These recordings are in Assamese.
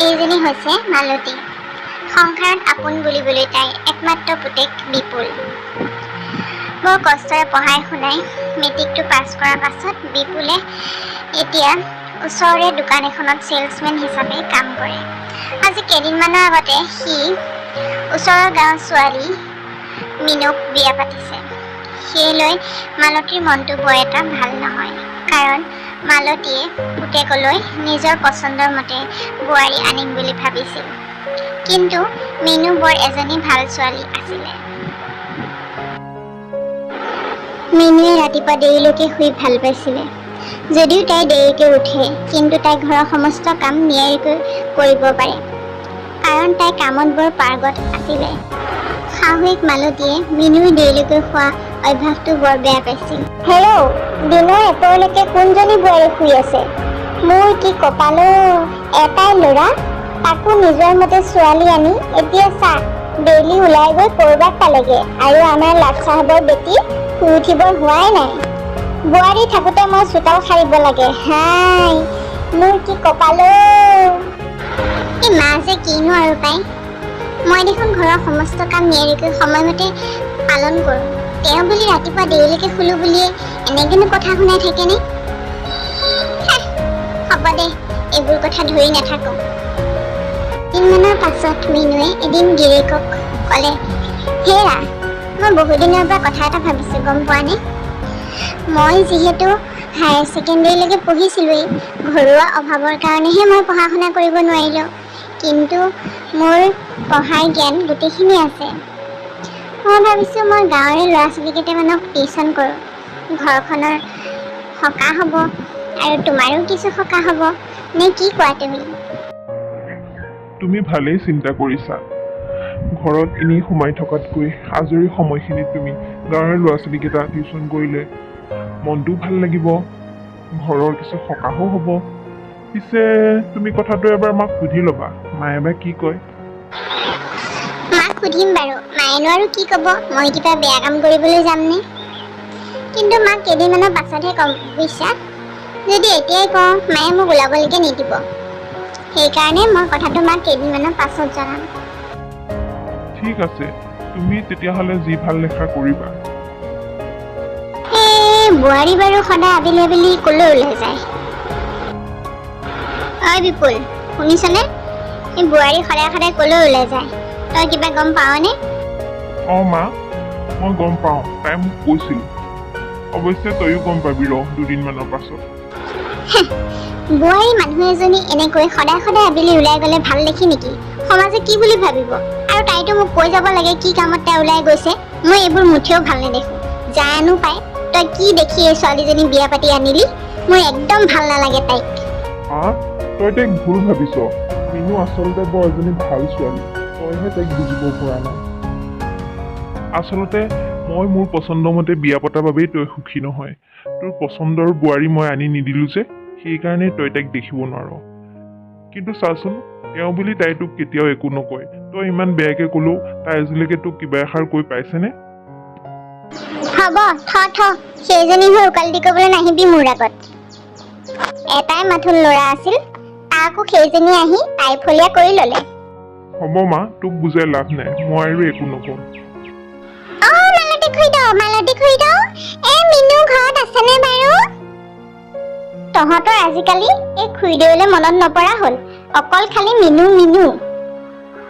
এইজনী হৈছে মালতী। সংসাৰত আপোন বুলিবলৈ তাইৰ একমাত্ৰ পুতেক বিপুল। বৰ কষ্টৰে পঢ়াই শুনাই মেট্ৰিকটো পাছ কৰাৰ পাছত বিপুলে এতিয়া ওচৰৰে দোকান এখনত চেলছমেন হিচাপে কাম কৰে। আজি কেইদিনমানৰ আগতে সি ওচৰৰ গাঁৱৰ ছোৱালী মিনুক বিয়া পাতিছে। সেইলৈ মালতীৰ মনটো বৰ এটা ভাল নহয়, কাৰণ মালতীয়ে পুতেকলৈ নিজৰ পচন্দৰ মতে বোৱাৰী আনিম বুলি ভাবিছিল। কিন্তু মিনু বৰ এজনী ভাল ছোৱালী আছিলে। মিনুৱে ৰাতিপুৱা দেৰিলৈকে শুই ভাল পাইছিলে। যদিও তাই দেৰিকৈ উঠে, কিন্তু তাই ঘৰৰ সমস্ত কাম নিয়াৰিকৈ কৰিব পাৰে, কাৰণ তাই কামত বৰ পাৰ্গত আছিলে। শাহুৱেক মালতীয়ে মিনুৰ দেৰিলৈকে খোৱা অভ্যাসটো বৰ বেয়া পাইছিল। হেল্ল', দিনৰ এপৰলৈকে কোনজনী বোৱাৰী শুই আছে? মোৰ কি কপালো, এটাই ল'ৰা, তাকো নিজৰ মতে ছোৱালী আনি এতিয়া চা ডেইলি ওলাই গৈ ক'ৰবাত পালেগে, আৰু আমাৰ লাট চাহাবৰ বেটি শুই উঠিবৰ হোৱাই নাই। বোৱাৰী থাকোঁতে মই চোতাল সাৰিব লাগে। হাই, মোৰ কি কপালো। এই মা যে কিনো আৰু পাই, মই দেখোন ঘৰৰ সমস্ত কাম নিয়াৰিকৈ সময়মতে পালন কৰোঁ। তেওঁ বুলি ৰাতিপুৱা দেৰিলৈকে শুলো বুলিয়ে এনেকেনো কথা শুনাই থাকেনে? হ'ব দে, এইবোৰ কথা ধৰি নাথাকোঁ। দিনমানৰ পাছত মিনুৱে এদিন গিৰিয়েকক ক'লে, হেৰা, মই বহুদিনৰ পৰা কথা এটা ভাবিছোঁ, গম পোৱা নে? মই যিহেতু হায়াৰ ছেকেণ্ডেৰীলৈকে পঢ়িছিলোঁৱেই, ঘৰুৱা অভাৱৰ কাৰণেহে মই পঢ়া শুনা কৰিব নোৱাৰিলোঁ, কিন্তু মোৰ পঢ়াৰ জ্ঞান গোটেইখিনি আছে। মই ভাবিছোঁ মই গাঁৱৰে ল'ৰা ছোৱালীকেইটামানক টিউশ্যন কৰোঁ। ঘৰখনৰ সকাহ হ'ব আৰু তোমাৰো কিছু সকাহ হ'ব। নে কি কোৱা তুমি? তুমি ভালেই চিন্তা কৰিছা। ঘৰত এনেই সোমাই থকাতকৈ আজৰি সময়খিনিত তুমি গাঁৱৰ ল'ৰা ছোৱালীকেইটা টিউশ্যন কৰিলে মনটোও ভাল লাগিব, ঘৰৰ কিছু সকাহো হ'ব। পিছে তুমি কথাটো এবাৰ মাক সুধি ল'বা, মায়ে বা কি কয়। মাক সুধিম বাৰু, মায়েনো আৰু কি ক'ব, মই কিবা বেয়া কাম কৰিবলৈ যামনে? কিন্তু মাক কেইদিনমানৰ পাছতহে ক'ম বুজিছা। যদি এতিয়াই কওঁ মায়ে মোক ওলাবলৈকে নিদিব। সেইকাৰণে মই কথাটো মাক কেইদিনমানৰ পাছত জনাম। ঠিক আছে, তুমি তেতিয়াহ'লে যি ভাল দেখা কৰিবা। বোৱাৰী বাৰু সদায় আবেলি আবেলি ক'লৈ ওলাই যায়? ঐ বিপুল, শুনিছনে? এই বোৱাৰী সদায় সদায় ক'লৈ ওলাই যায়, তই কিবা গম পাৱনে? অঁ মা, মই গম পাওঁ, তাই মোক কৈছিল। অৱশ্যে তয়ো গম পাবি ৰ দুদিনমানৰ পাছত। বোৱাৰী মানুহ এজনী এনেকৈ সদায় সদায় আবেলি ওলাই গ'লে ভাল দেখি নেকি? সমাজে কি বুলি ভাবিব? আৰু তাইতো মোক কৈ যাব লাগে কি কামত তাই ওলাই গৈছে। মই এইবোৰ মুঠেও ভাল নেদেখোঁ। জানো পাই, তই কি দেখি এই ছোৱালীজনী বিয়া পাতি আনিলি? মোৰ একদম ভাল নালাগে তাইক। তই তাইক ভুল ভাবিছ। মিনু আচলতে বৰ এজনী ভাল ছোৱালী, তইহে তাইক বুজিব পৰা নাই। আচলতে মই মোৰ পচন্দ মতে বিয়া পতাৰ বাবেই তই সুখী নহয়। তোৰ পচন্দৰ বোৱাৰী মই আনি নিদিলোঁ যে, সেইকাৰণে তই তাইক দেখিব নোৱাৰ। কিন্তু চাচোন, তেওঁ বুলি তাই তোক কেতিয়াও একো নকয়। তই ইমান বেয়াকে ক'লেও তাই আজিলৈকে তোক কিবা এষাৰ কৈ পাইছেনে? হ'ব, সেইজনী হৈ উকালতি কৰিবলৈ নাহিবি মোৰ আগত। এটাই মাথোন ল'ৰা আছিল, তাকো সেইজনী আহি তাইফলীয়া কৰি ল'লে। হ'ব মা, তোক বুজাই লাভ নাই, মই আৰু একো নকওঁ। মালতী খুৰীদেউ, এই মিনু ঘৰত আছেনে বাৰু? তহঁতৰ আজিকালি এই খুৰীদেউলে মনত নপৰা হ'ল, অকল খালি মিনু মিনু।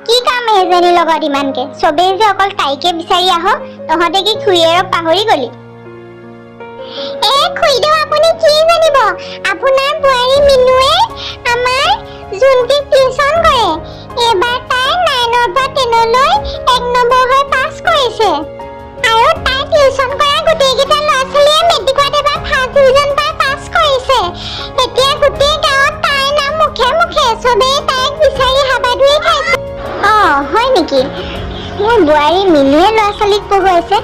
কি কাম এইজনীৰ লগত ইমানকে? চবেই যে অকল তাইকে বিচাৰি আহ, তহঁতে কি খুৰীয়েৰক পাহৰি গলি? খুৰীদেউ আপুনি কি জানিব, আপোনাৰ বোৱাৰী মিনুৱে আমাৰ জোনটিক টিউশ্যন কৰে। এইবাৰ তাই 9ৰ পৰা 10লৈ 1 নম্বৰ হৈ পাছ কৰিছে। আৰু তাই টিউশ্যন কৰা গোটেইকেইটা ল'ৰা ছোৱালীয়ে মেট্ৰিকত এবাৰ ফাৰ্ষ্ট ডিভিজন পাই পাছ কৰিছে। এতিয়া গোটেই গাঁৱত তাইৰ নাম মুখে মুখে, চবেই তাইক বিচাৰি হাবাথুৰি খাইছে। হয় নেকি? মোৰ বোৱাৰী মিনুৱে ল'ৰা ছোৱালীক পঢ়ুৱাইছে।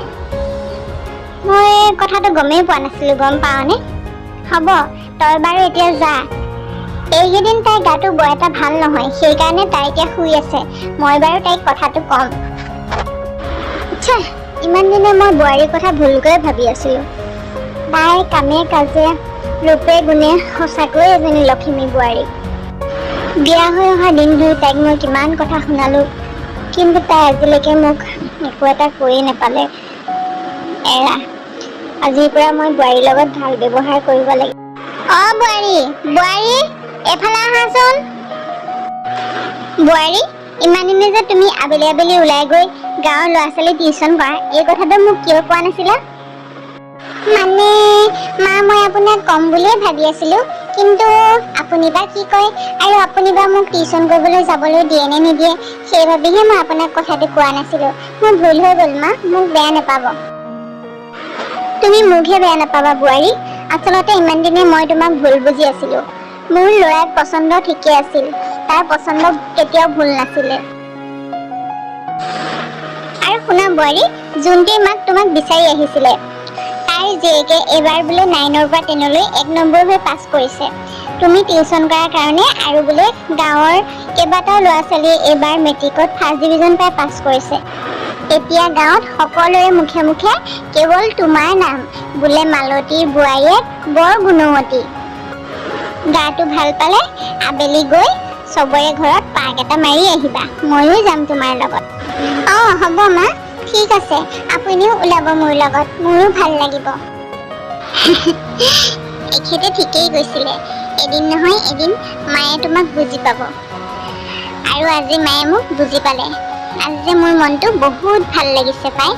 মই কথাটো গমেই পোৱা নাছিলোঁ, গম পাৱনে? হ'ব, তই বাৰু এতিয়া যা। এইকেইদিন তাইৰ গাটো বৰ এটা ভাল নহয়, সেইকাৰণে তাই এতিয়া শুই আছে। মই বাৰু তাইক কথাটো ক'ম। আচ্ছা, ইমান দিনে মই বোৱাৰীৰ কথা ভুলকৈ ভাবি আছিলোঁ। তাইৰ কামে কাজে ৰূপে গুণে সঁচাকৈ এজনী লখিমী বোৱাৰী। বিয়া হৈ অহা দিন ধৰি তাইক মই কিমান কথা শুনালোঁ, কিন্তু তাই আজিলৈকে মোক একো এটা কৈয়ে নাপালে। এৰা, আজিৰ পৰা মই বোৱাৰীৰ লগত ভাল ব্যৱহাৰ কৰিব লাগিব। অ' বোৱাৰী, বোৱাৰী, এইফালে আহাচোন। বোৱাৰী, ইমান দিনে যে তুমি আবেলি আবেলি ওলাই গৈ গাঁৱৰ ল'ৰা ছোৱালী টিউচন কৰা, এই কথাটো মোক কিয় কোৱা নাছিলা? মানে মা, মই আপোনাক কম বুলিয়ে ভাবি আছিলোঁ, কিন্তু আপুনি বা কি কয়, আৰু আপুনি বা মোক টিউচন কৰিবলৈ যাবলৈ দিয়ে নে নিদিয়ে, সেইবাবেহে মই আপোনাক কথাটো কোৱা নাছিলোঁ। মোৰ ভুল হৈ গ'ল মা, মোক বেয়া নাপাব। তুমি মোকহে বেয়া নাপাবা বোৱাৰী, আচলতে ইমান দিনে মই তোমাক ভুল বুজি আছিলোঁ। মোৰ ল'ৰাৰ পচন্দ ঠিকেই আছিল, তাৰ পচন্দ কেতিয়াও ভুল নাছিলে। আৰু শুনা বোৱাৰী, জোনটিৰ মাক তোমাক বিচাৰি আহিছিলে, তাইৰ জীয়েকে এইবাৰ বোলে 9ৰ পৰা 10লৈ 1 নম্বৰ হৈ পাছ কৰিছে। তুমি টিউচন কৰাৰ কাৰণে, আৰু বোলে গাঁৱৰ কেইবাটাও ল'ৰা ছোৱালীয়ে এইবাৰ মেট্ৰিকত 1st ডিভিজন পাই পাছ কৰিছে। এতিয়া গাঁৱত সকলোৰে মুখে মুখে কেৱল তোমাৰ নাম, বোলে মালতীৰ বোৱাৰীয়েক বৰ গুণৱতী। গাটো ভাল পালে আবেলি গৈ চবৰে ঘৰত পাক এটা মাৰি আহিবা, ময়ো যাম তোমাৰ লগত। অঁ হ'ব মা, ঠিক আছে, আপুনিও ওলাব মোৰ লগত, মোৰো ভাল লাগিব। এখেতে ঠিকেই কৈছিলে, এদিন নহয় এদিন মায়ে তোমাক বুজি পাব। আৰু আজি মায়ে মোক বুজি পালে। আজি যে মোৰ মনটো বহুত ভাল লাগিছে পাই।